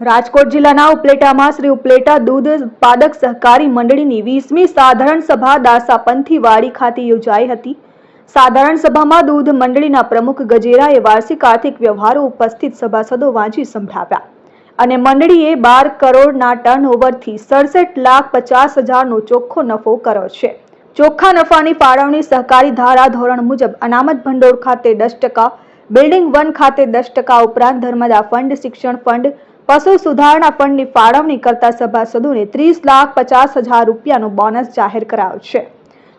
રાજકોટ જિલ્લાના ઉપલેટામાં શ્રી ઉપલેટા દૂધ ઉત્પાદક સહકારી મંડળીની 20મી સાધારણ સભા દાસાપંથી વાડી ખાતે યોજાઈ હતી। સાધારણ સભામાં દૂધ મંડળીના પ્રમુખ ગજેરાએ વાર્ષિક આર્થિક વ્યવહારો ઉપસ્થિત સભાસદો વાંચી સંભળાવ્યા અને મંડળીએ 12 કરોડના ટર્નઓવરથી 67,50,000નો ચોખ્ખો નફો કર્યો છે। ચોખ્ખા નફાની ફાળવણી સહકારી ધારા ધોરણ મુજબ અનામત ભંડોળ ખાતે 10%, બિલ્ડિંગ 1 ખાતે 10% ઉપરાંત ધર્મદા ફંડ, શિક્ષણ ફંડ, પશુ સુધારણા ફંડની ફાળવણી કરતા સભાસદોને 30,50,000 રૂપિયાનો બોનસ જાહેર કરાયો છે।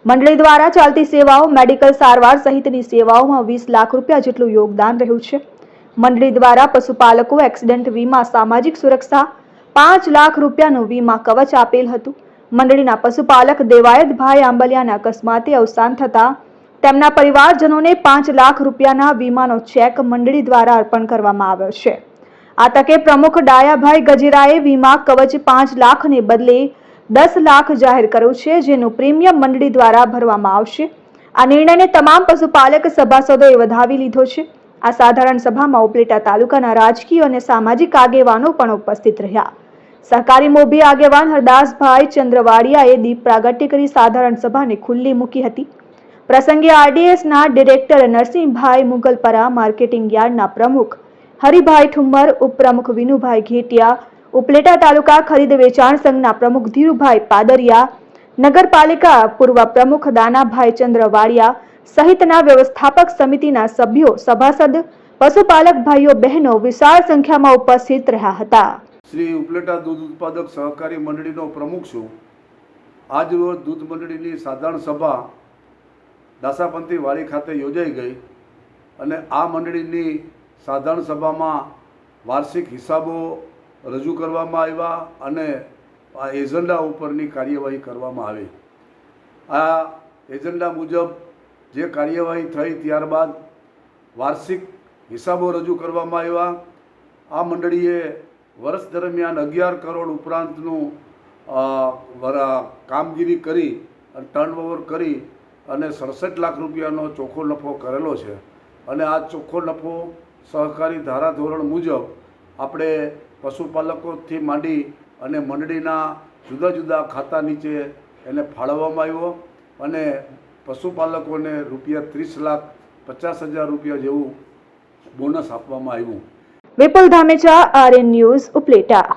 મંડળી દ્વારા ચાલતી સેવાઓ, મેડિકલ સારવાર સહિતની સેવાઓમાં 20 લાખ રૂપિયા જેટલું યોગદાન રહ્યું છે। મંડળી દ્વારા પશુપાલકો એક્સિડન્ટ વીમા, સામાજિક સુરક્ષા 5 લાખ રૂપિયાનું વીમા કવચ આપેલ હતું। મંડળીના પશુપાલક દેવાયતભાઈ આંબલિયાના અકસ્માતે અવસાન થતા તેમના પરિવારજનોને 5 લાખ રૂપિયાના વીમાનો ચેક મંડળી દ્વારા અર્પણ કરવામાં આવ્યો છે। આ તકે પ્રમુખ ડાયાભાઈ ગજેરાએ વીમા કવચ 5 લાખને બદલે 10 લાખ જાહેર કર્યું છે, જેનું પ્રીમિયમ મંડળી દ્વારા ભરવામાં આવશે। આ નિર્ણયને તમામ પશુપાલક સભાસદોએ વધાવી લીધો છે। આ સાધારણ સભામાં ઉપલેટા તાલુકાના રાજકીય અને સામાજિક આગેવાનો પણ ઉપસ્થિત રહ્યા। સહકારી મોભી આગેવાન હરદાસભાઈ ચંદ્રવાડિયાએ દીપ પ્રાગટ્ય કરી સાધારણ સભાને ખુલ્લી મૂકી હતી। પ્રસંગે આરડીએસના ડિરેક્ટર નરસિંહભાઈ મુગલપરા, માર્કેટિંગ યાર્ડના પ્રમુખ હરિભાઈ ઠુમ્મર, ઉપપ્રમુખ વિનુભાઈ ઘેટિયા, ઉપલેટા તાલુકા ખરીદ વેચાણ સંઘના પ્રમુખ ધીરુભાઈ પાદરિયા, નગરપાલિકા પૂર્વ પ્રમુખ દાનાભાઈ ચંદ્રવાડિયા સહિતના વ્યવસ્થાપક સમિતિના સભ્યો, સભાસદ, પશુપાલક ભાઈઓ બહેનો વિશાળ સંખ્યામાં ઉપસ્થિત રહ્યા હતા। શ્રી ઉપલેટા દૂધ ઉત્પાદક સહકારી મંડળીનો પ્રમુખ છું। આજ રોજ દૂધ મંડળીની સાધારણ સભા દાસાપંથી વાડી ખાતે યોજાઈ ગઈ અને આ મંડળીની સાધારણ સભામાં વાર્ષિક હિસાબો રજૂ કરવામાં આવ્યા અને આ એજન્ડા ઉપરની કાર્યવાહી કરવામાં આવી। આ એજન્ડા મુજબ જે કાર્યવાહી થઈ ત્યારબાદ વાર્ષિક હિસાબો રજૂ કરવામાં આવ્યા। આ મંડળીએ વર્ષ દરમિયાન 11 કરોડ ઉપરાંતનું કામગીરી કરી અને ટર્નઓવર કરી અને 67 લાખ રૂપિયાનો ચોખ્ખો નફો કરેલો છે અને આ ચોખ્ખો નફો સહકારી ધારા ધોરણ મુજબ આપણે પશુપાલકોથી માંડી અને મંડળીના જુદા જુદા ખાતા નીચે એને ફાળવવામાં આવ્યો અને પશુપાલકોને રૂપિયા 30,50,000 રૂપિયા જેવું બોનસ આપવામાં આવ્યું। વિપુલ ધામેચા, આરએન ન્યૂઝ, ઉપલેટા।